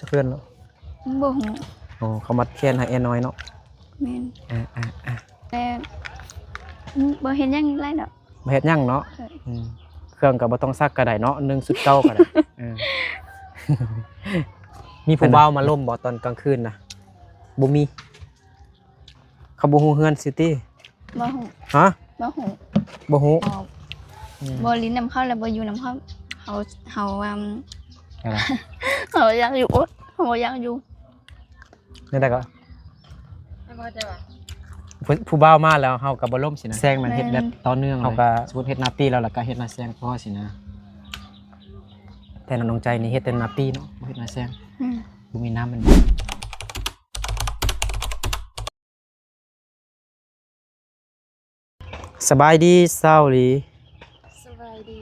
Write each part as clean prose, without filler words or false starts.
เพื่อนเนาะบ่ฮู้โอ้เขามัดแขนให้แอน้อยเนาะแม่นแต่บ่เห็นหยังไรดอกบ่เฮ็ดหยังเนาะเครื่องก็บ่ต้องซักก็ได้เนาะ1สุดเก่าก็ได้มีผู้บ่าวมาล่มบ่ตอนกลางคืนน่ะบ่มีเขาบ่ฮู้เฮือนซิตี้บ่ฮู้ฮะบ่ฮู้บ่ฮู้บ่ลิ้นนำเข้าแล้วบ่อยู่นำเข้าเขาอะไรเขาอยากอยู่เขาบ่อยากอยู่นี่แต่ก็ผู้บ่าวมาแล้วเฮาก็บ่ล่มสินะแซงมันเฮ็ดแบบต่อเนื่องเฮาก็สมมุติเฮ็ดนาปีแล้วก็เฮ็ดนาแซงพอสินะแต่น้องใจนี่เฮ็ดแต่นาปีเนาะบ่เฮ็ดนาแซงบ่มีน้ำมันสบายดีเศร้าหลีสบายดี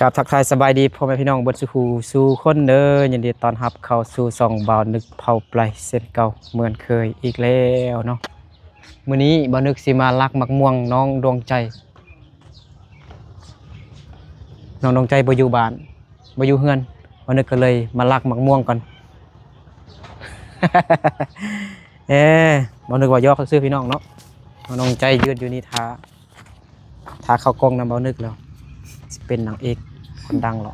กับทักทายสบายดีพ่อแม่พี่น้องเบิดสุขสู่คนเด้อยินดีต้อนรับเข้าสู่ช่องบ่าวนึกเผาปลายเส้นเก่าเหมือนเคยอีกแล้วเนาะมื้อนี้บ่าวนึกสิมาลักมักม่วงน้องดวงใจน้องดวงใจบ่อยู่บ้านบ่อยู่เฮือนบ่าวนึกก็เลยมาลักมักม่วงก่อน บ่าวนึกว่ายอกซื้อพี่น้องเนาะน้องดวงใจยืนอยู่นี่ท่าเข้ากล้องนำบ่าวนึกแล้วสิเป็นนางเอกคนดังหรอ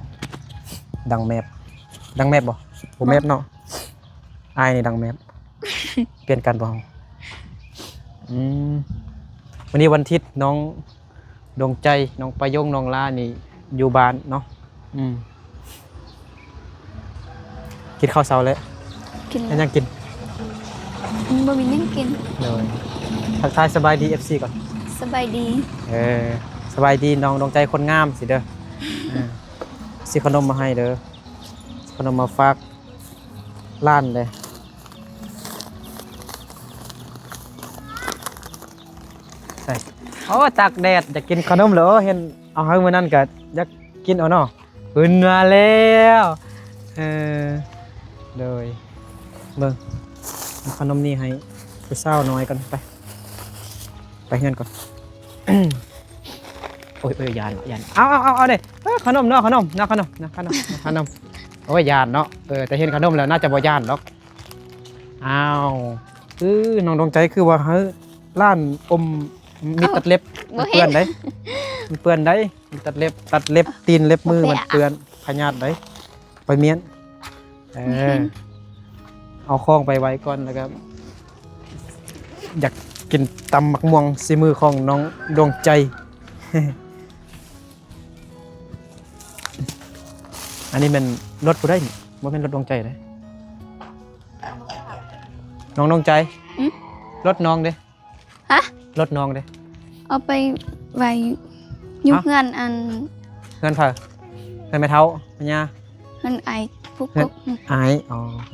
ดังแมบบ่ผมแมบเนาะอายนี่ดังแมบ เปลี่ยนกันบ่วันนี้วันอาทิตย์น้องดวงใจน้องประยงน้องลานี่อยู่บ้านเนาะกินข้าวเช้าแล้วกินยังกินบ่มียังกินเลยทักทายสบายดี FC ก่อนสบายดีสบายดีน้องดวงใจคนงามสิเด้อสิขนมมาให้เด้อขนมมาฝากร้านเลยใส่โอ้ตากแดดอยากกินขนมเหรอเห็นเอาให้มื้อนั้นก็อยากกินเอาเนาะขึ้นมาแล้วเลยเบิ่งขนมนี้ให้ผู้สาวน้อยกันไปเฮือนก่อน โอ้ยยานเอาเด้ขนมเนาะขนมโอ้ยยานเนาะแต่เห็นขนมแล้วน่าจะบ่ยานหรอกอ้าวน้องดวงใจคือว่าเฮ้ยร้านอมมีตัดเล็บมันเปื้อนได้มีตัดเล็บตีนเล็บมือมันเปื้อนพยาธิได้ไปเมียนเอาคล้องไปไว้ก่อนนะครับอยากกินตำมักม่วงซีมือของน้องดวงใจอันนี้มันรถผู้ได้ว่าเป็นรถดวงใจเลยน้องดวงใจรถน้องเด้ฮะรถน้องเด้เอาไปไว้ยุเงินอันเงินเผ่าเงินไม่เท่าปัญญาเงินไอพุกกไอ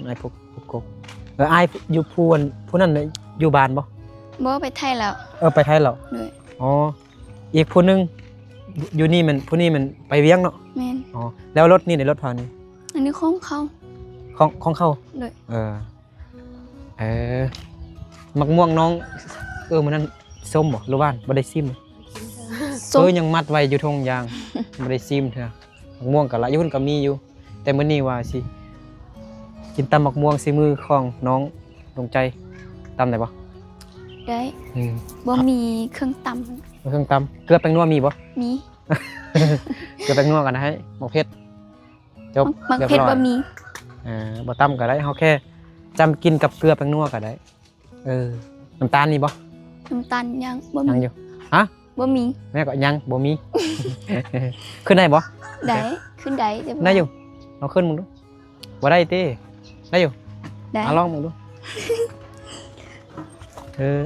ไอพุกกไออยู่ผู้นั้นอยู่บ้านบ่ไปไทยแล้วไปไทยแล้วด้วยอีกผู้นึงอยู่นี่มันผู้นี้มันไปเวียงเนาะแม่นแล้วรถนี่ในรถพานี่อันนี้ของเขาเข้าด้วยมักม่วงน้องมันนั่นส้มบ่หรือบ้านบ่ได้ซิมยังมัดไว้อยู่ทงยางบ่ได้ซิมเถอะมักม่วงก็ละอยู่เพิ่นก็มีอยู่แต่มื้อนี้ว่าสิกินตำมักม่วงสิมือของน้องดวงใจตำได้บ่ได้บ่มีเครื่องตำเครื่องตำเกลือแป้งนัวมีบ่มีเกลือแป้งนัวกันให้หมกเพชรจบหมกเพชรบ่มีบ่ตำก็ได้เฮาแค่จำกินกับเกลือแป้งนัวก็ได้น้ำตาลนี่บ่น้ำตาลยังบ่มียังอยู่ฮะบ่มีแม่ก็ยังบ่มี ขึ้นได้บ่ได้ขึ้นได้ได้อยู่เอาขึ้นมึงดูบ่ได้ติได้อยู่ได้ลองมึงดู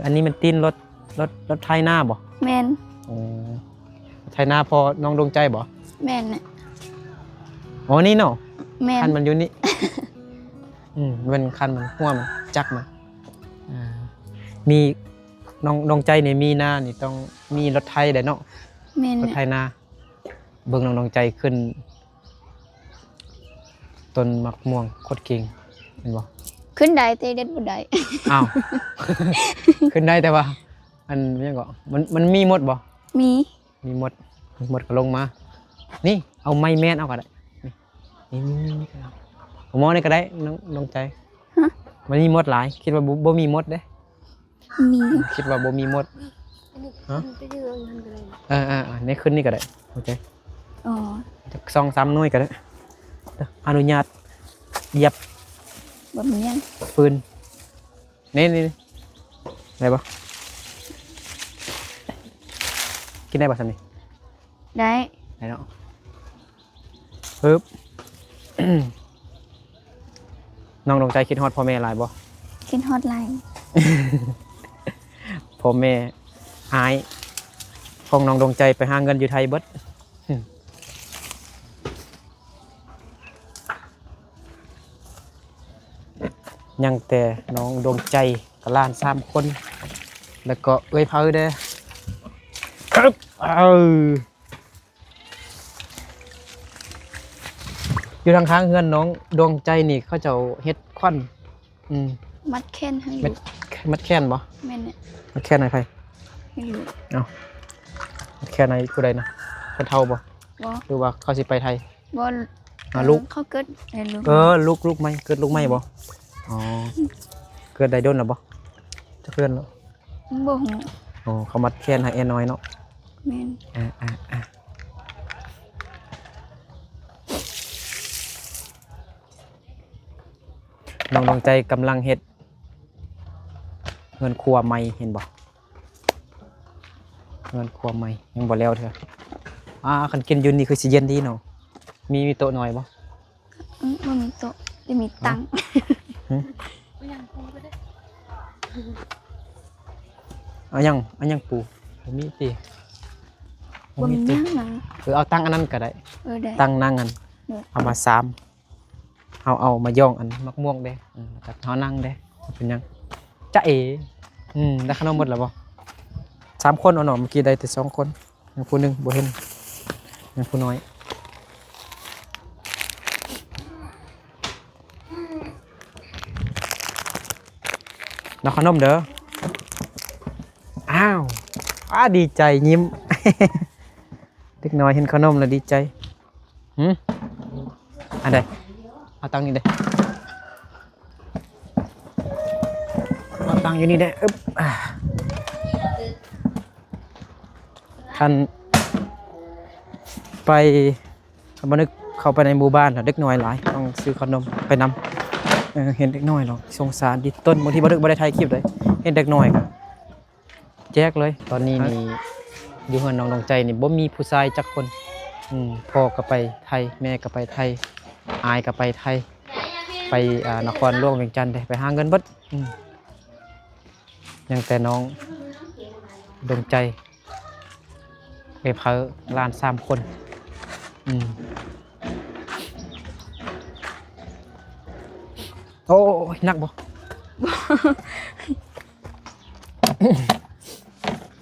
อันนี้มันตีนรถไถนาบ่แม่นไถนาพอน้องดวงใจบ่แม่นน่ะนี่เนาะแม่นคันมันอยู่นี่มันคันมันหัวมันจักมันมีน้องดวงใจนี่มีนานี่ต้องมีรถไถได้เนาะแม่นรถไถนาเบิ่งน้องดวงใจขึ้นต้นมะม่วงโคตรเก่งเห็นบ่ขึ้นได้แต่เด็ดบ่ได้อ้าว ขึ้นได้แต่ว่าอันนี้ก็มันมีหมดบ่มีหมดก็ลงมานี่เอาไม้แม่นเอาก็ได้ นี่ผมมองนี่ก็ได้น้องใจ ฮะ มันมีมดหลายคิดว่าบ่มีมดเด้ มี คิดว่าบ่มีมด ฮะ ไปยืนกันเลย ในคืนนี้ก็ได้โอเค อ๋อ จัก2-3หน่วยก็ได้เด้ออนุญาตเหยียบ บ่มีหยัง ปืนนี่ได้ปะกินได้ปะสันนี่ ได้ ได้เนาะปึ๊บ น้องดวงใจคิดฮอดพ่อแม่หลายบ่ กินฮอตไลน์ พ่อแม่อายของน้องดวงใจไปหาเงินอยู่ไทยเบิด ยังแต่น้องดวงใจกับหล้าน3 คน แล้วก็เอ้ยเผาเด้อครับอยู่ทางข้างเฮือนน้องดวงใจนี่เขาเจ้าเฮ็ดควันอืม มัดแค้นให้ มั ลู ด ก มัดแค้นบ่ แม่นเนี่ย มัดแค้นไหนไผ ให้ลูก มัดแค้นไหนผู้ใดนะคนเฒ่าบ่ บ่ หรือว่าเขาสิไปไทย บ่ ลูก เขาเกิดให้ลูก ลูกไหมเกิดลูกไหมบ่อ๋อเกิดได้โดนแล้วบ่จะเพื่อนแล้ว บ่ฮู้ อ๋อเขามัดแค้นให้แอนน้อยเนาะ แม่น น้องดวงใจกำลังเฮ็ดเงินครัวใหม่เห็นบ่เงินครัวใหม่ยังบ่แล้วเถอะคันกินอยู่นี่คือสิเย็นดีเนาะมีโต๊ะน้อยบ่ บ่มีโต๊ะจะมีตังค์ ไม่ยังคงก็ได้ เอายังปูบ่มีติ บ่มีหยังนะ เอาตั้งอันนั้นก็ได้ ได้ ตั้งนั่งอัน เออ เอามาซ้ำเอามาย่องอันมักม่วงเด้แล้วก็เฮานั่งเด้เป็นหยังจ๊ะเอ๋ได้ขนมหมดแล้วบ่3 คนเอาเนาะเมื่อกี้ได้แต่2 คนยังผู้หนึงบ่เห็นยังผู้น้อยเอาขนมเด้ออ้าวดีใจยิ้ม เด็กน้อยเห็นขนมแล้วดีใจอันใดเอาตังค์นี่เด้เอาตังค์อยู่นี่เด้ท่านไปบันทึกเข้าไปในหมู่บ้านเด็กน้อยหลายต้องซื้อขนมไปนำเห็นเด็กน้อยหรอกสงสารดิต้นบางทีบันทึกบ่ได้ถ่ายคลิปเลยเห็นเด็กน้อยก็แจกเลยตอนนี้นี่อยู่เฮือนน้องดวงใจนี่บ่มีผู้ชายจักคนพ่อก็ไปไทยแม่ก็ไปไทยอายก็ไปไทยไปนครหลวงเวียงจันทน์ไปหาเงินเบิดยังแต่น้องดวงใจไปเผาล้าน3 คนโอ้ยหนักบ่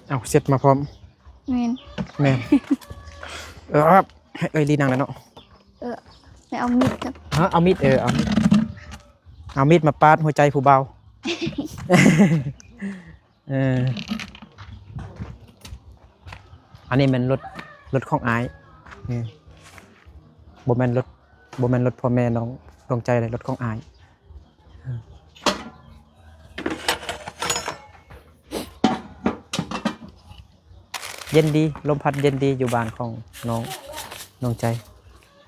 เอาเสร็จมาพร้อม แม่น แม่นเอ้ยลีนังแล้วเนาะ แล้วเอามีดกับ เอามีดเอามีดมาปาดหัวใจผู้เบา อันนี้มันรถของอายบ่แม่นรถพ่อแม่น้องดวงใจเลยรถของอายเย็นดีลมพัดเย็นดีอยู่บ้านของน้องใจ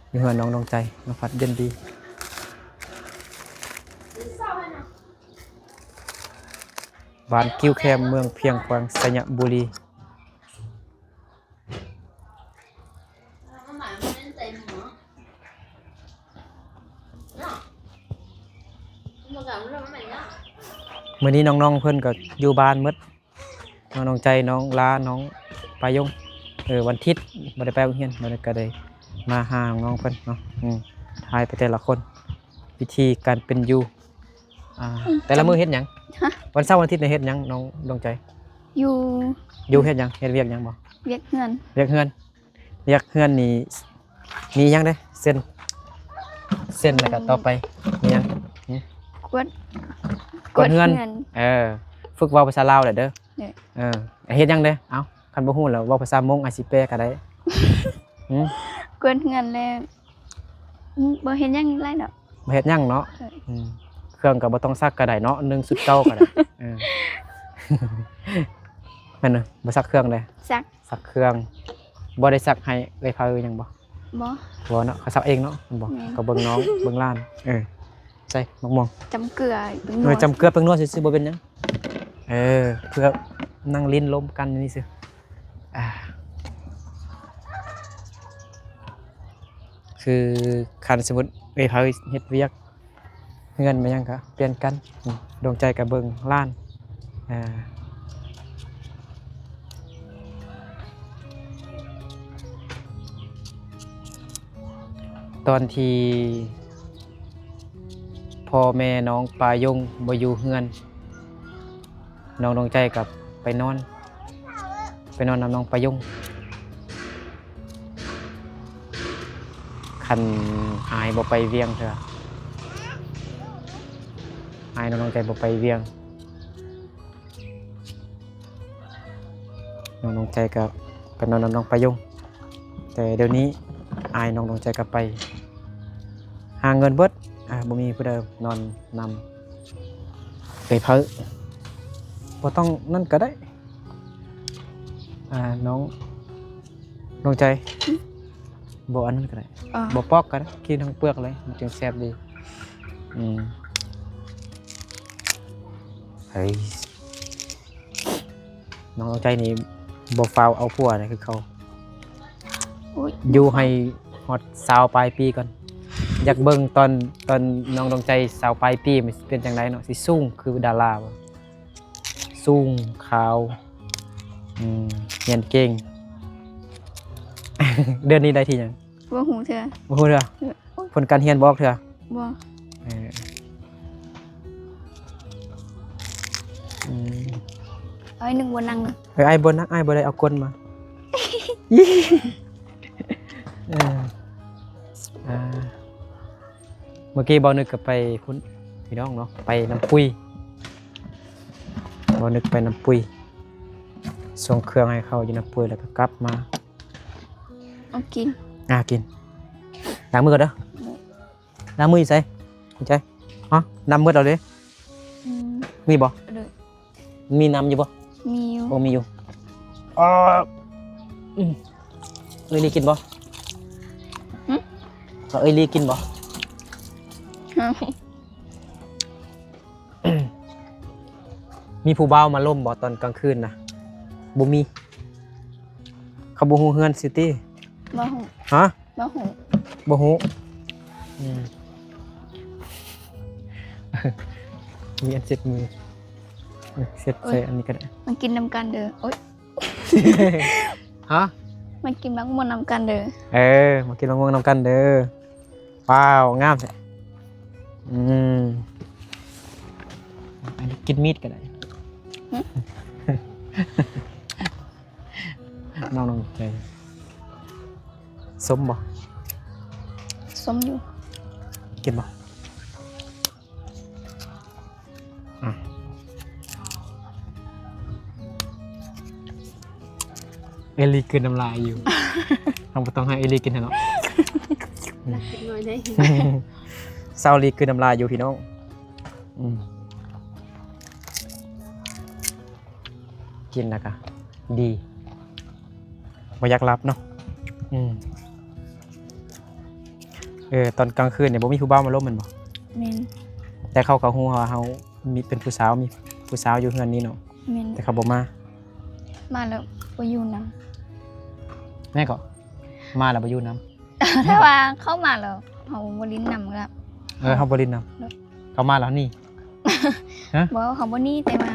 อยู่เฮือนน้องดวงใจลมพัดเย็นดีบ้านกิ้วแคมเมืองเพียงแควงสยบุรีมื้อนี้น้องๆเพิ่นก็อยู่บ้านหมดน้องใจน้องลาน้องปายงวันอาทิตย์บ่ได้ไปโรงเรียนบ่ได้ก็ได้มาหาน้องเพิ่นเนาะทายไปแต่ละคนวิธีการเป็นอยู่แต่ละมื้อเฮ็ดหยังวันเสาร์วันอาทิตย์นี่เฮ็ดหยังน้องดวงใจ อยู่ เฮ็ดหยังเฮ็ดเวียกหยังบ่ เวียกเฮือน เวียกเฮือนนี่มีหยังเด้เส้นแล้วก็ต่อไปมีหยัง กวด กดเฮือนฝึกเว้าภาษาลาวได้เด้อ เด้อ เฮ็ดหยังเด้เอ้าคันบ่ฮู้แล้วเว้าภาษามงอาจสิแปลก็ได้ กวดเฮือนแล้ว บ่เห็นหยังไรดอก บ่เฮ็ดหยังเนาะ เออ เครื่องก็บ่ต้องซักก็ได้เนาะ1สุดเก่าก็ได้เออ แม่นบ่ซักเครื่องเลย ซัก ซักเครื่องบ่ได้ซักให้เอ้ยพาเอ้ยหยังบ่ บ่ บ่เนาะเขาซักเองเนาะมันบ่ แม่น ก็เบิ่งน้องเบิ่งหล้านใส่มะม่วง จำเกลือเป็น หน่วยจำเกลือเพิ่งนวดซื่อๆบ่เป็นหยังเพื่อนั่งลิ้นลมกันนี่ซื่อคือคันสมมุติเอ้ยพาเอ้ยเฮ็ดเวียกเงินมายังก็เปลี่ยนกันดวงใจกับเบิ่งหล้านตอนที่พ่อแม่น้องปายงบ่อยู่เฮือนน้องดวงใจกับไปนอนนำน้องปายงคันอายบ่ไปเวียงเถอะอายน้องดวงใจบ่ไปเวียงน้องดวงใจกับไปนอนนำน้องปายงแต่เดี๋ยวนี้อายน้องดวงใจกับไปหาเงินเบิดบ่มีผู้ใดนอนนำไปเพ้อบ่ต้องนั่นก็ได้น้องใจบ่อันนั้นก็ได้ อ๋อ บ่ปอกก็ได้กินทั้งเปลือกเลยมันจึงแซ่บดีเฮ้ยน้องใจนี่บ่ฟาวเอาผัวนี่คือเขา อุ๊ย อยู่ให้ฮอด20ปลายปีก่อนอยากเบิ่งตอนน้องดวงใจ20ปลายปีมันสิเป็นจังไดเนาะสิสูงคือดาราบ่สูงขาวเรียนเก่ง เดือนนี้ได้ที่หยัง บ่หูเธอ บ่ฮู้เด้อผลการเรียนบอกเด้อ บ่ เออเอ้ยนึกบ่นั่ง ไอ้บ่นักไอ้บ่ได้เอาก้นมา เออเมื่อกี้บ่นึกก็ไปพุ่นพี่น้องเนาะไปน้ำปุยบ่นึกไปน้ำปุยส่งเครื่องให้เขาอยู่น้ำปุยแล้วก็กลับมา เอากิน กินล้างมือก่อนเด้อล้างมืออยู่ไสคุณใจฮะน้ำมือเอาเด้ อืม มีบ่ เลย มีน้ำอยู่บ่ มีอยู่ โอ้มีอยู่เอ้ยลีกินบ่เอ้ยลีกินบ่ มีผู้บ่าวมาล่มบ่ตอนกลางคืนนะบ่มีเขาบ่ฮู้เฮือนซิตี้ บ่หู ฮะ บ่หู บ่ฮู้มีอันเซ็ตมือเซ็ตใส่อันนี้ก็ได้ มันกินนำกันเด้อโอ๊ย ฮะ มันกินมักม่วนนำกันเด้อ มากินมะม่วงนำกันเด้อว้าวงามแท้อันนี้กินมีดก็ได้ น้องใจสมบ่ สมอยู่ กินบ่เอลีกินน้ำลายอยู่ เราบ่ต้องให้เอลีกินเนาะ รักกินหน่อยได้ เศร้าลีกินน้ำลายอยู่พี่น้องกินแล้วก็ดีบ่อยากรับเนาะตอนกลางคืนเนี่ยบ่มีผู้บ่าวมาล้มแม่นบ่ แม่น แต่เขาก็ฮู้ว่าเฮามีเป็นผู้สาวมีผู้สาวอยู่เฮือนนี้เนาะ แม่น แต่เขาบ่มา มาแล้วบ่อยู่นำ แม่ก็มาแล้วบ่อยู่นำ ถ้าว่าเข้ามาแล้วเฮาบ่ลิ้นนำครับ เฮาบ่ลินนำเขามาแล้วนี่ บ่เฮาบ่หนี่แต่ว่า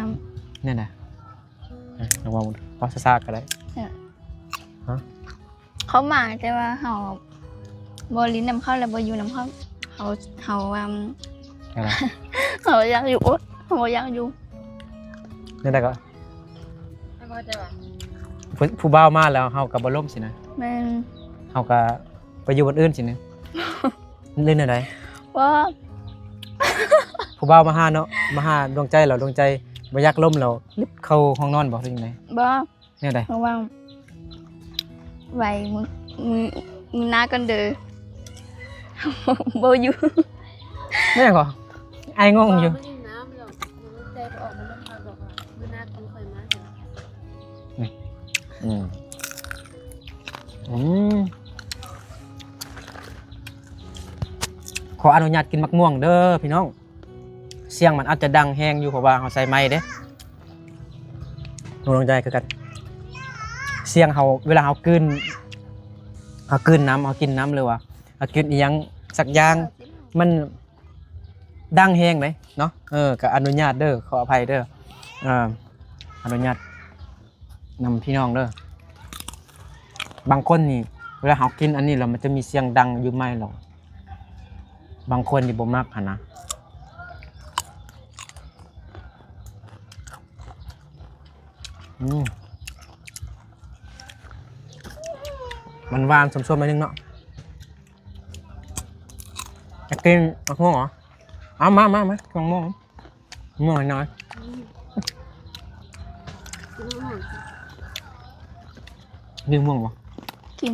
นั่นน่ะระวังว่าซาๆก็ได้ เขามาแต่ว่าเฮาบ่ลิ้นนำเขาแล้วบ่อยู่นำเขาเฮาว่า อะไร เฮาอยากอยู่อดเฮาบ่อยากอยู่ นั่นได้ก็ แล้วก็จะว่า ผู้บ่าวมาแล้วเฮาก็บ่ล่มสินะ แม่น เฮาก็ไปอยู่บนอื่นสินะเล่นอะไร บ่ ผู้บ่าวมาหาเนาะมาหาดวงใจเราดวงใจบ่อยากล่มเราลิบเข้าห้องนอนบ่เป็นจังได๋ บ่ แนวใด เพราะว่าไว้มึงหน้ากันเด้อ บ่อยู่ ไม่ยังก่อไอ้งงอยู่ มันยิ่งน้ำหรอกมันใจออกมันต้องคอยบอกว่ามื้อหน้ากินคอยมาเถอะ อืมอืมขออนุญาตกินมักม่วงเด้อพี่น้องเสียงมันอาจจะดังแฮงอยู่เพราะว่าเขาใส่ไม้เด้หนูลองใจคือกันเสียงเขาเวลาเขากลืนน้ำเขากินน้ำเลยว่ะเขากินอีหยังสักอย่างมันดังแฮงเลยเนาะก็อนุญาตเด้อขออภัยเด้ออนุญาตนำพี่น้องเด้อบางคนนี่เวลาเขากินอันนี้แล้วมันจะมีเสียงดังอยู่ไม่หรอกบางคนนี่บ่มักหั่นนะมันหวานสมๆไปนึงเนาะอยากกินมะม่วงเหรอเอามามะม่วงมะม่วงหน่อยมีมะม่วงบ่ กิน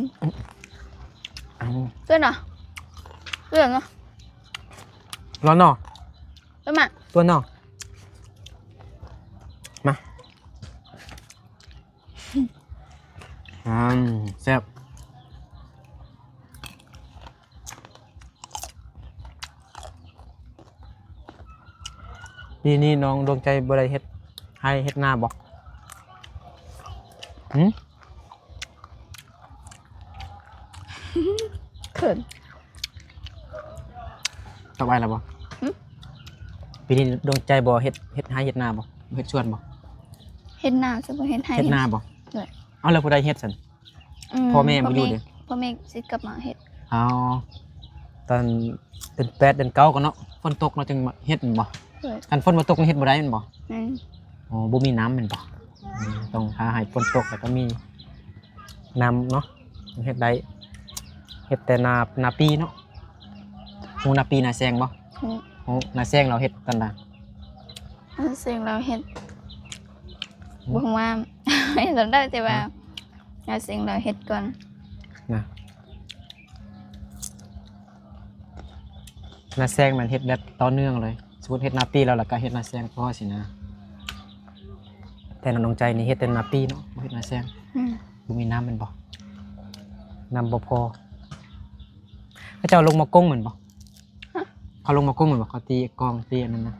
เอา เพื่อนเหรอเพื่อนเหรอ ร้อนเนาะ เพื่อนมา ตัวเนาะมาแซ่บนี่น้องดวงใจบ่ได้เฮ็ดให้เฮ็ดหน้าบ่หืม เขิน ต่อไปแล้วบ่ปีนี้ดวงใจบ่เฮ็ดให้เฮ็ดหน้าบ่เฮ็ดชวนบ่ เห็นหน้าซะบ่เห็นให้ เฮ็ดหน้าบ่ ด้วย เอาแล้วผู้ใดเฮ็ดซั่น พ่อแม่บ่อยู่เด้ พ่อแม่สิกลับมาเฮ็ด เอาตอนเป็น8เดือน9ก็เนาะฝนตกเนาะจึงมาเฮ็ดแม่นบ่ ด้วย คันฝนบ่ตกนี่เฮ็ดบ่ได้แม่นบ่ นั่น อ๋อบ่มีน้ำแม่นบ่ต้องหาให้ฝนตกแล้วก็มีน้ำเนาะเฮ็ดได้เฮ็ดแต่นาปีเนาะฮู้นาปีนาแซงบ่ ฮู้ ฮู้นาแซงเราเฮ็ดตอนน่ะ อันเสียงเราเฮ็ดบ่ฮู้ว่า เฮ็ดได้แต่ว่าอันเสียงเราเฮ็ดก่อน นะนาแซงมันเฮ็ดแบบต่อเนื่องเลยสมมุติเฮ็ดนาปีแล้วก็เฮ็ดนาแซงพอสินะแต่น้องใจนี่เฮ็ดแต่นาปีเนาะบ่เฮ็ดนาแซง บ่มีน้ำแม่นบ่น้ำบ่พอเขาเจ้าลงมากงเหมือนบ่เขาลงมากงเหมือนบ่เขาตีกองตีอันนั้นนะ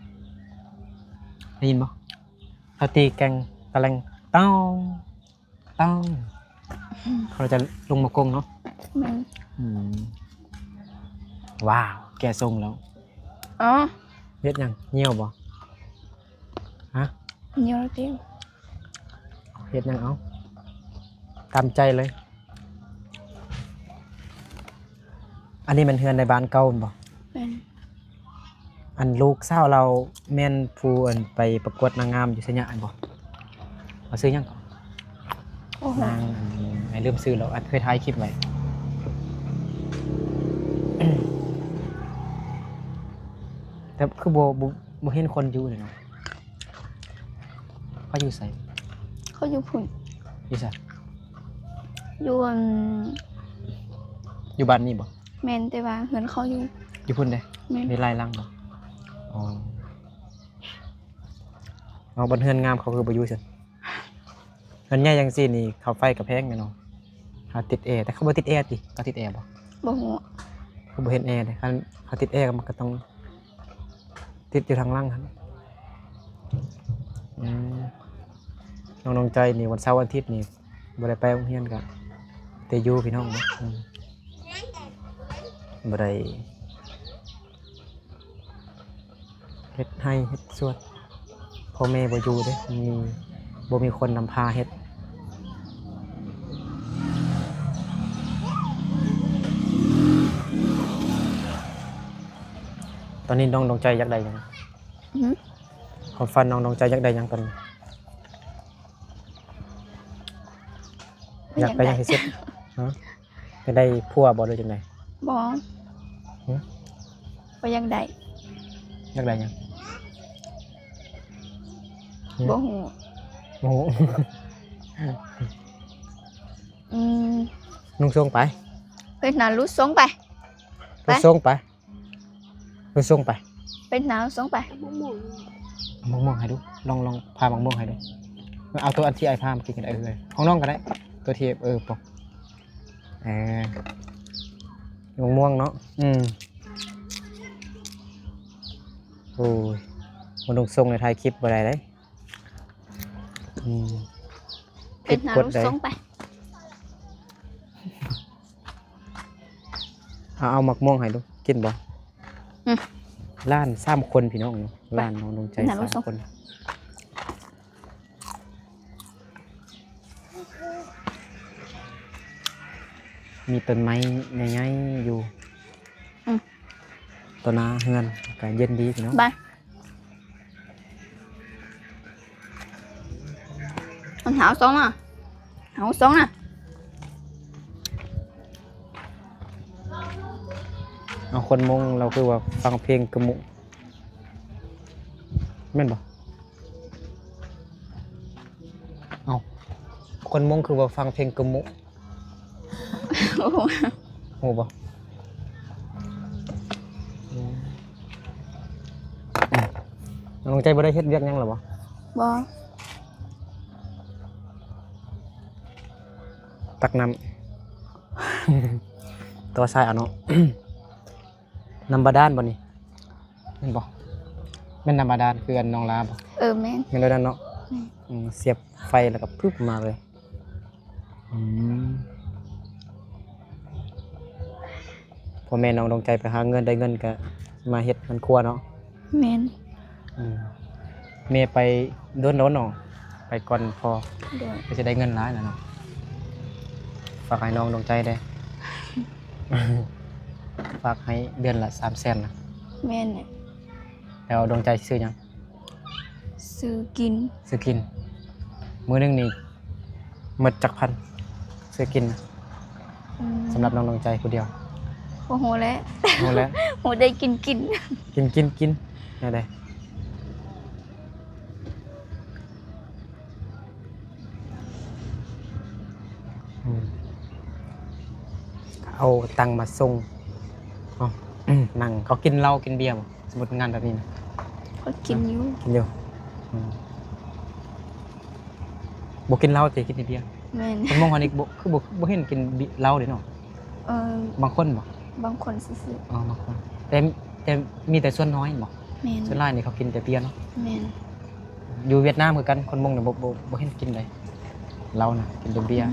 ได้ยินบ่เขาตีแกงตะแลงเต้าเขาจะลงมากงเนาะ แม่น อืมว้าวแกะทรงแล้ว อ๋อ เฮ็ดหยังเหี่ยวบ่ฮะ เหี่ยวแล้วติ เฮ็ดหยังเอาตามใจเลยอันนี้มันเฮือนในบ้านเก่าแม่นบ่ แม่น อันลูกสาวเราแม่นผู้อันไปประกวดนางงามอยู่ไสยะอันบ่เขาซื้อหยังก่อน โอ้โห นางไอ้ลืมซื้อแล้วอันเคยถ่ายคลิปไว้ แต่คือบ่เห็นคนอยู่เลยเนาะเขาอยู่ไส เขาอยู่พุ่น อยู่ไส อยู่อัน อยู่บ้านนี้บ่ แม่นแต่ว่าเฮือนเขาอยู่ อยู่พุ่นเด้ แม่น มีลายลังบ่อ๋อเอาบนเฮือนงามเขาคือบ่อยู่ซั่นเฮือนใหญ่จังซี่นี่เขาไฟกับแพงแน่เนาะเขาติดแอร์แต่เขาบ่ติดแอร์ติเขาติดแอร์บ่ บ่ฮู้ เขาบ่เห็นแอร์เลยคันเขาติดแอร์มันก็ต้องติดอยู่ทางล่างครับน้องใจนี่วันเสาร์วันอาทิตย์นี่บ่ได้ไปโรงเรียนกันแต่อยู่พี่น้องเนาะบ่ได้เฮ็ดให้เฮ็ดสวดพ่อแม่บ่อยู่เด้บ่มีคนนำพาเฮ็ดตอนนี้น้องดวงใจอยากได้หยัง อือ ความฝันน้องดวงใจอยากได้หยังตอนนี้อยากไปหยังที่สุดฮะจะได้ผัวบ่หรือจังได๋ บ่ หึ บ่อยังได้ อยากได้หยัง บ่ฮู้ โอ้โห อืม นุ่งทรงไป ไปหน้ารู้สงไป รถส่งไปรถส่งไป เป็นหนาวส่งไป มะม่วง เอามะม่วงให้ดูลองพามะม่วงให้ดูเอาตัวอันที่ไอ้พามกินกันเลยของน้องก็ได้ตัวที่ปกมะม่วงเนาะโอ้ยมันลงส่งในถ่ายคลิปบ่ได้เลยเป็นหนาวส่งไป เอามะม่วงให้ดูกินบ่ล้าน3 คนพี่น้องล้านน้องดวงใจ3 คนมีต้นไม้ใหญ่ๆอยู่ต้นนาเฮือนก็เย็นดีพี่น้อง ไปมันหนาวส่งอ่ะหนาวส่งอ่ะ เอาคนมงเราคือว่าฟังเพลงกระมุแม่นบ่เอาคนมงคือว่าฟังเพลงกระมุโอ้บ่น้องใจบ่ได้เฮ็ดเวียกหยังหรอบ่ บ่ ตักน้ำ ตัวทรายเอาเนาะ น้ำบาดาลบ่นี่แม่นบ่แม่นน้ำบาดาลคืออันน้องลาบ่ แม่น แม่นแล้วนั่นเนาะเสียบไฟแล้วก็ปึ๊บมาเลยพอแม่น้องดวงใจไปหาเงินได้เงินก็มาเฮ็ดมันครัวเนาะ แม่น แม่ไปโดนเนาะไปก่อนพอ เดี๋ยว ก็จะได้เงินหลายแล้วเนาะฝากให้น้องดวงใจได้ ฝากให้เดือนละ300,000นะ แม่นเนี่ย แล้วดวงใจซื้อหยัง ซื้อกิน ซื้อกินมื้อนึงนี่หมดจักพันซื้อกินนะสำหรับน้องดวงใจผู้เดียว โอ้โหแล้ว โอ้แล้ว โหได้กิน กินได้เอาตังค์มาส่งนั่งเขากินเหล้ากินเบียร์บ่สมมุติงานแบบนี้นะ ก็กินอยู่ กินอยู่บ่กินเหล้าแต่กินแต่เบียร์ แม่น คนมองคนนี้คือบ่เห็นกินเหล้าเด้เนาะบางคนบ่ บางคนซื่อบ างคนแต่มีแต่ส่วนน้อยบ่ ๆแม่น ส่วนหลายนี่เขากินแต่เบียร์เนาะ แม่น อยู่เวียดนามคือกันคนมงน่ะบ่เห็นกินเลยเหล้าน่ะกินแต่เบียร์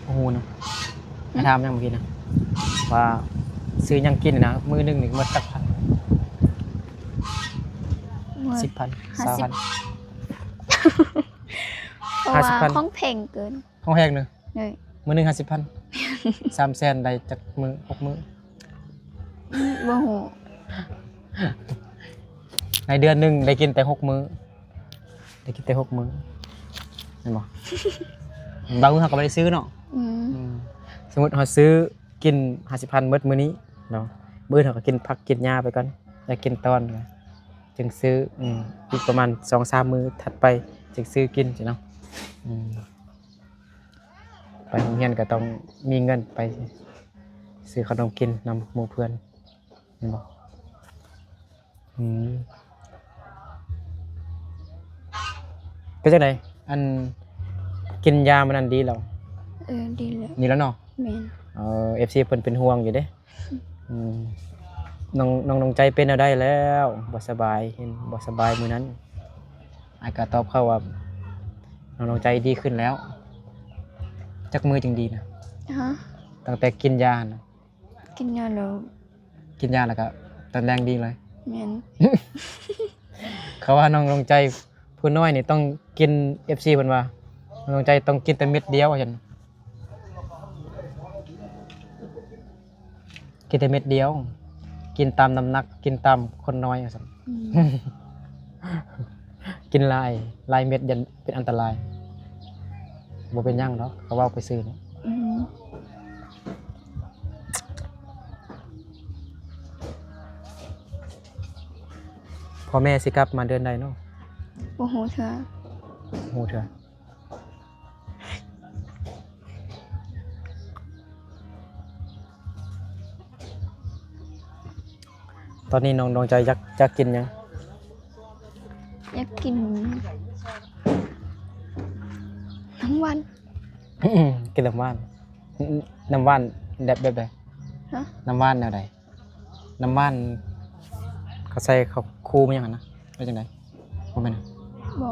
โอ้โหนะถามยังเมื่อกี้นะว่าซื้อยังกินนะมื้อนึงนี่หมดจักพัน 10,000 20,000 เพราะว่า 50,000 ของแพงเกิน ของแพงนึง เลย มื้อนึง 50,000 300,000ได้จักมื้อ6มื้อ บ่ฮู้ ในเดือนหนึงได้กินแต่6มื้อได้กินแต่6มื้อเห็นบ่ บางมื้อเฮาก็บ่ได้ซื้อเนาะสมมุติเฮาซื้อกิน 50,000 หมดมื้อนี้เนาะมื้อเฮาก็กินผักกินหญ้าไปก่อนแล้วกินตอนจึงซื้ออีกประมาณ 2-3 มื้อถัดไปจึงซื้อกินสิเนาะไปโรงเรียนก็ต้องมีเงินไปซื้อขนมกินนำหมู่เพื่อนเห็นบ่เป็นจังไดอันกินยามันอันดีแล้ว ดีแล้ว นี่แล้วเนาะ แม่น FC เพิ่นเป็นห่วงอยู่เด้น้องใจเป็นเอาได้แล้วบ่สบายเห็นบ่สบายมื้อนั้นอ้ายก็ตอบเขาว่าน้องใจดีขึ้นแล้วจักมือจึงดีนะ ฮะ ตั้งแต่กินยานะ กินยาแล้ว กินยาแล้วก็ตอนแรงดีเลย แม่น เขาว่าน้องใจผู้น้อยนี่ต้องกิน FC เพิ่นว่าน้องใจต้องกินแต่เม็ดเดียวว่าซั่นกินแต่เม็ดเดียวกินตามน้ำหนักกินตามคนน้อยว่าซั่น กินหลายเม็ดยันเป็นอันตรายบ่เป็นหยังดอกเขาเว้าไปซื้อเนาะ พ่อแม่สิกลับมาเดือนใดเนาะ บ่ฮู้เถื่อ โหเถอะตอนนี้น้องดวงใจอยากกินหยัง อยากกินทั้งวัน กินน้ำว่านน้ำว่านแบบใด ฮะ น้ำว่านแนวใดน้ำว่านเขาใส่เขาคูมันยังไงนะเป็นจังไดบ่แม่น บ่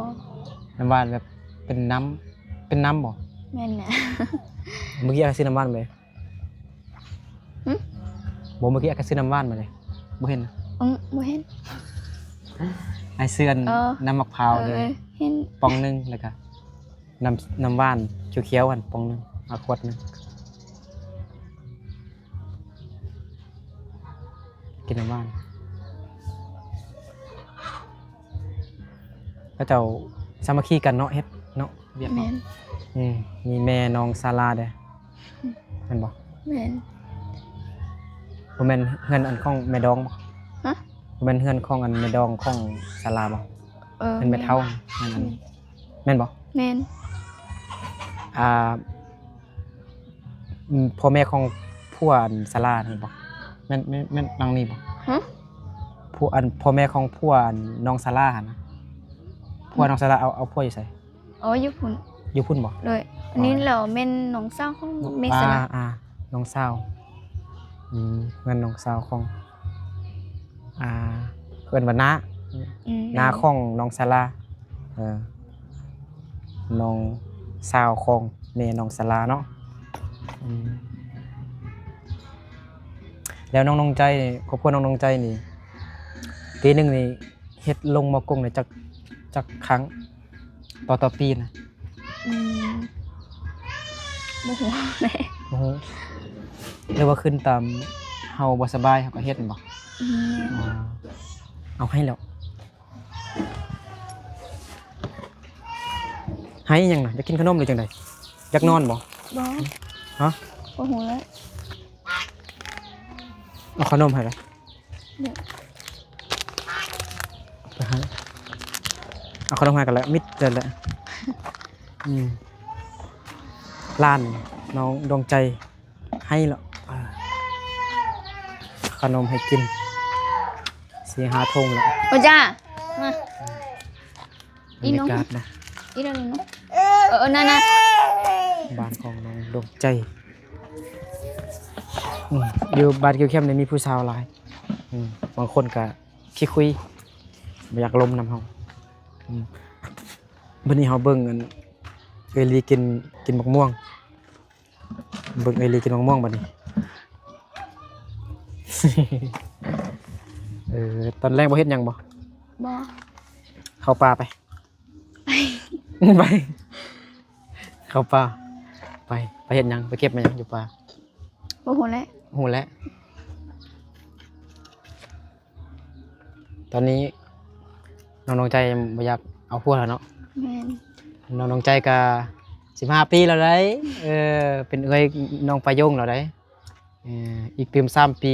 น้ำว่านแบบเป็นน้ำบ่ แม่นน่ะ เมื่อกี้อาซื้อน้ำว่านมาเลย หึ บ่เมื่อกี้อาซื้อน้ำว่านมาเลยบ่เห็นนะ บ่เห็น ไอ้เสื้อน เออ น้ำมะพร้าวเลย เห็น ปองหนึงแล้วก็น้ำว่านเขียวๆอันปองหนึงเอาขวดหนึงกินน้ำว่านแล้วเจ้าสามัคคีกันเนาะเฮ็ดเนาะเวียก แม่ เนาะ น มีแม่น้องศาลาเด้อแม่นบ่ แม่น บ่แม่นเฮือนอันของแม่ดองบ่ ฮะ บ่แม่นเฮือนของอันแม่ดองของศาลาบ่ เป็นแม่เฒ่าแม่นอันแม่นบ่ แม่น อ่าพ่อแม่ของผู้อันศาลานี่บ่แม่นนางนี่บ่ ฮะ ผู้อันพ่อแม่ของผู้อันน้องศาลาหั่นนะผู้น้องศาลาเอาผัวอยู่ไส อ๋ออยู่พุ่น อยู่พุ่นบ่ เลยอันนี้เราแม่นน้องสาวของเมษลา น้องสาวเงินน้องสาวของเพิ่นว่าน้า นาของน้องศาลาน้องสาวของแม่น้องศาลาเนาะแล้วน้องใจนี่ครอบครัวน้องใจนี่ปีหนึงนี่เฮ็ดลงมากงนี่จักครั้งต่อปีนะ บ่ฮู้แม่ โอ้โหเรียกว่าขึ้นตามเฮาบ่สบายเฮาก็เฮ็ดบ่ อืม เอาให้แล้วให้หยังน่ะจะกินขนมหรือจังไดอยากนอนบ่ บ่ ฮะ บ่ฮู้แล้ว เอาขนมให้เลย เดี๋ยว ไปหาเอาขนมให้กันแล้วมิดเดินแล้วร้านน้องดวงใจให้แล้วขนมให้กิน4-5 ทงแล้ว โอ้จ้ามา บรรยากาศนะ อีแล้วเนาะนั่นน่ะ บ้านของน้องดวงใจอยู่บ้านเกี่ยวเข้มเนี่ยมีผู้สาวหลายบางคนก็ขี้คุยบ่อยากลมนำเฮาบัดนี้เฮาเบิ่งอันเอลีกินมะม่วงเบิ่งเอลีกินมะม่วงบัดนี้ ตอนแรกบ่เฮ็ดหยังบ่ บ่ เข้าป่าไป ไปเข้าป่าไปเฮ็ดหยังไปเก็บมาหยังอยู่ป่า บ่ฮู้แล้ว หูแล้วตอนนี้น้องใจบ่อยากเอาผัวแล้วเนาะ แม่น น้องใจก็15 ปีแล้วได้เป็นเอ้ยน้องปลายงแล้วได้อีกเติม3 ปี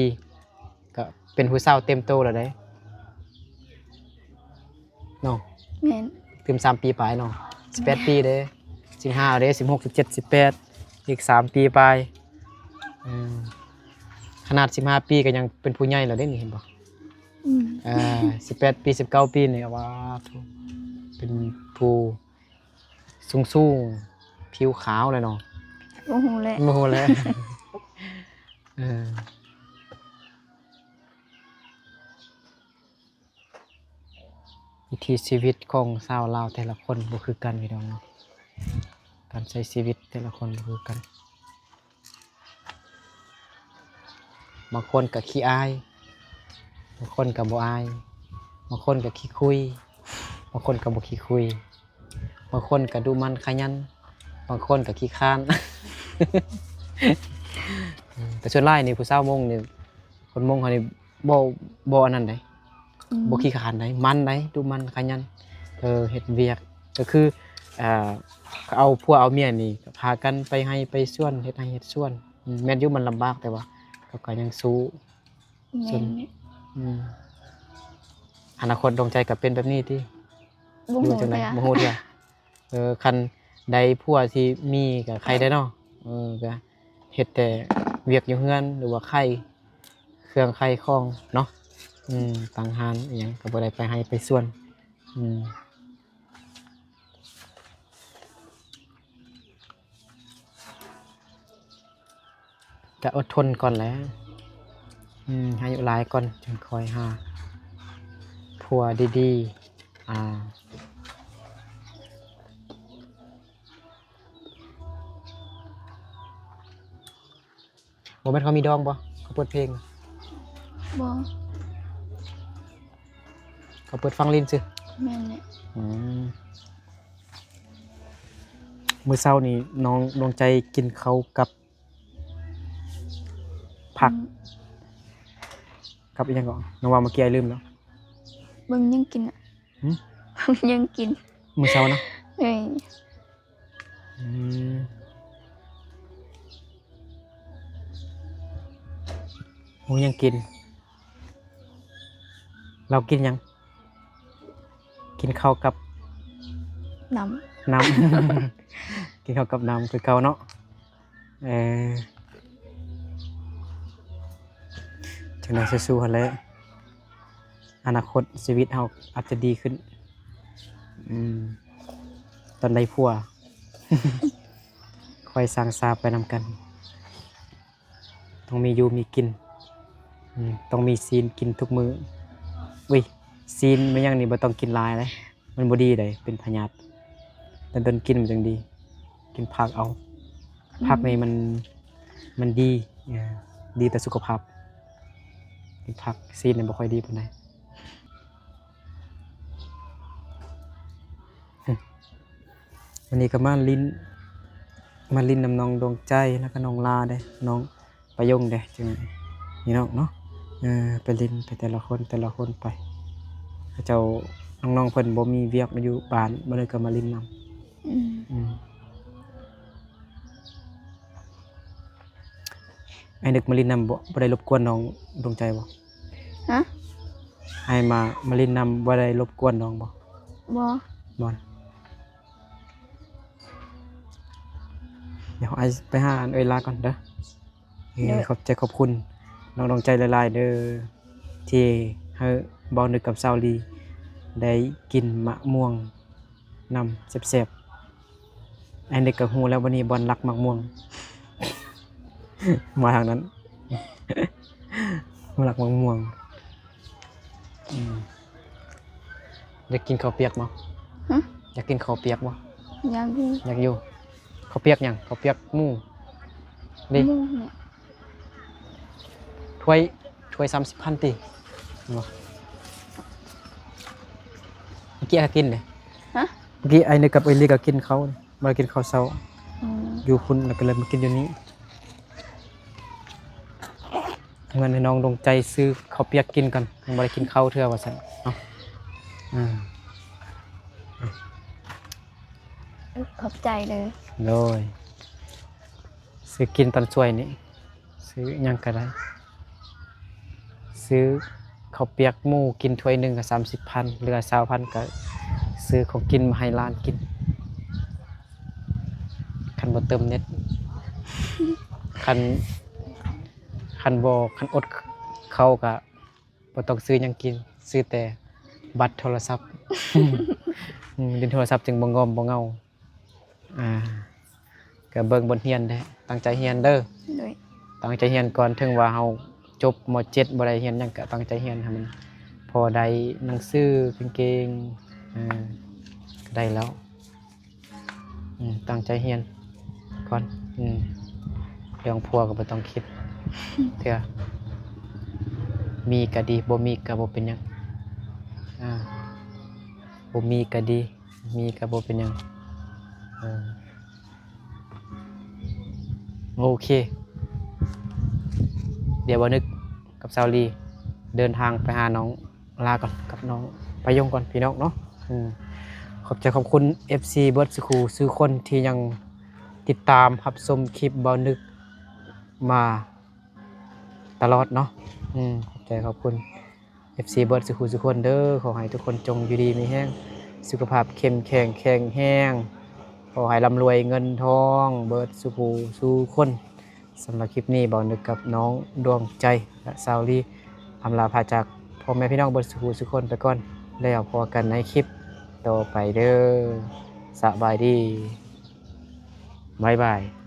ก็เป็นผู้สาวเต็มโตแล้วได้เนาะ แม่น เติม3 ปีปลายเนาะ18 ปีเด้15เด้16 17 18อีก3 ปีปลายขนาด15 ปีก็ยังเป็นผู้ใหญ่แล้วเด้นี่เห็นบ่ 18 ปี 19 ปีนี่ว่าเป็นผู้สูงผิวขาวเลยเนาะ บ่ฮู้แล้ว โมโหแล้ววิถีชีวิตของชาวลาวแต่ละคนบ่คือกันพี่น้องเนาะการใช้ชีวิตแต่ละคนบ่คือกันบางคนก็ขี้อายบางคนก็บ่อายบางคนก็ขี้คุยบางคนก็บ่ขี้คุยบางคนก็ดูมันขยันบางคนก็ขี้คร้าน แต่ส่วนหลายนี่ผู้สาวมงนี่คนมงเขานี่บ่อันนั้นได้บ่ขี้คร้านได้มันได้ดูมันขยันเฮ็ดเวียกก็คือเอาผัวเอาเมียนี่พากันไปให้ไปสวนเฮ็ดให้เฮ็ดสวนแม่นอยู่มันลำบากแต่ว่าเขาก็ยังสู้ แม่น ห อนาคตดวงใจก็เป็นแบบนี้ติ บ่ อยู่ ฮู้ จังได๋ เลยอะ บ่ฮู้เด้อคันใดผัวที่มีก็ใครได้เนาะก็เฮ็ดแต่เวียกอยู่เฮือนหรือว่าไข่เครื่องไข่ของเนาะต่างหานอิหยังก็บ่ได้ไปให้ไปส่วนก็อดทนก่อนแหล้วอายุหลายก่อนจึงคอยหาผัวดีๆบ่แม่นเขามีดองบ่เขาเปิดเพลง บ่ เขาเปิดฟังลิ้นซื่อ แม่นแหละ มื้อเช้านี้น้องดวงใจกินข้าวกับผักกับอีหยังก่อนน้องว่าเมื่อกี้ไอ้ลืมแล้ว เบิ่งยังกินอ่ะ หืม เบิ่งยังกิน มื้อเช้าเนาะ เอ้ย อืมหมูยังกิน เรากินยัง กินข้าวกับ น้ำ น้ำ กินข้าวกับน้ำคือเก่าเนาะจังได๋สู้ๆหั่นแหละอนาคตชีวิตเฮาอาจจะดีขึ้นตอนได้ผัว ค่อยสร้างสาไปนำกัน ต้องมีอยู่มีกินต้องมีซีนกินทุกมื้ออุ้ยซีนไม่ยังนี่บ่ต้องกินหลายเลยมันบ่ดีเลยเป็นพยาธิแต่ตอนกินมันจังดี กินผักเอาผักนี่มันดีดีต่อสุขภาพกินผักซีนนี่บ่ค่อยดีปานใด วันนี้ก็มาลิ้นน้ำน้องดวงใจแล้วก็น้องลาเด้น้องประยงเด้จังนี่น้องเนาะไปลิ้นไปแต่ละคนไปเจ้าน้องๆเพิ่นบ่มีเวียกมาอยู่บ้านบ่เลยก็มาลิ้นนำไอ้นึกมาลิ้นนำบ่ได้รบกวนน้องดวงใจบ่ ฮะ ให้มาลิ้นนำบ่ได้รบกวนน้องบ่ บ่ บ่เดี๋ยวไอไปหาอันเวลาก่อนเด้อขอบใจขอบคุณน้องดวงใจหลายๆเด้อที่ให้เบานึกกับซาวลีได้กินมะม่วงนำแซ่บๆไอ้นึกก็ฮู้แล้ววันนี้บอลรักมะม่วง มาทางนั้น มารักมะม่วงอยากกินข้าวเปียกบ่ ฮะ อยากกินข้าวเปียกบ่ อยากอยู่ อยากอยู่ข้าวเปียกหยังข้าวเปียกหมูนี่ หมู่เนี่ย ถ้วย30,000ติบ่เมื่อกี้ก็กินเลย ฮะ เมื่อกี้ไอ้นึกกับไอ้ลีก็กินเขาวมากินข้าวเช้า อืม อยู่พุ่นแล้วก็เลยมากินอยู่นี้เงินให้น้องดวงใจซื้อข้าวเปียกกินกันยังบ่ได้กินข้าวเทื่อว่าซั่นเนาะ ขอบใจเลย โดยซื้อกินตอนช่วยนี่ซื้อหยังก็ได้ซื้อข้าวเปียกหมูกินถ้วยหนึงก็30,000เหลือ20,000ก็ซื้อของกินมาให้หลานกินคันบ่เติมเน็ต คันอดเข้าก็บ่ต้องซื้อหยังกินซื้อแต่บัตรโทรศัพท์ ดินโทรศัพท์จึงบ่งอมบ่เงาก็เบิ่งบทเรียนเด้ตั้งใจเรียนเด้อ โดย ตั้งใจเรียนก่อนถึงว่าเฮาจบม .7 บ่ได้เรียนหยังก็ตั้งใจเรียนให้มันพอได้หนังสือเก่งๆก็ได้แล้วตั้งใจเรียนก่อนเรื่องผัวก็บ่ต้องคิด เถื่อมีก็ดีบ่มีก็บ่เป็นหยังบ่มีก็ดีมีก็บ่เป็นหยังโอเคเดี๋ยวบ่นึกกับซาวลีเดินทางไปหาน้องลาก่อนกับน้องไปยงก่อนพี่น้องเนาะขอบใจขอบคุณ FC เบิร์ดสคูซื้อคนที่ยังติดตามรับชมคลิปบ่นึกมาตลอดเนาะขอบใจขอบคุณ FC เบิร์ดสุขุสุขคนเด้อขอให้ทุกคนจงอยู่ดีมีแห้งสุขภาพเข้มแข็งแข็งแห้งขอให้ร่ำรวยเงินทองเบิร์ดสุขุสุขคนสำหรับคลิปนี้บอกนึกกับน้องดวงใจและซาวลีอำลาพาจากพ่อแม่พี่น้องเบิร์ดสุขุสุขคนไปก่อนแล้วพอกันในคลิปต่อไปเด้อสบายดีบ๊ายบาย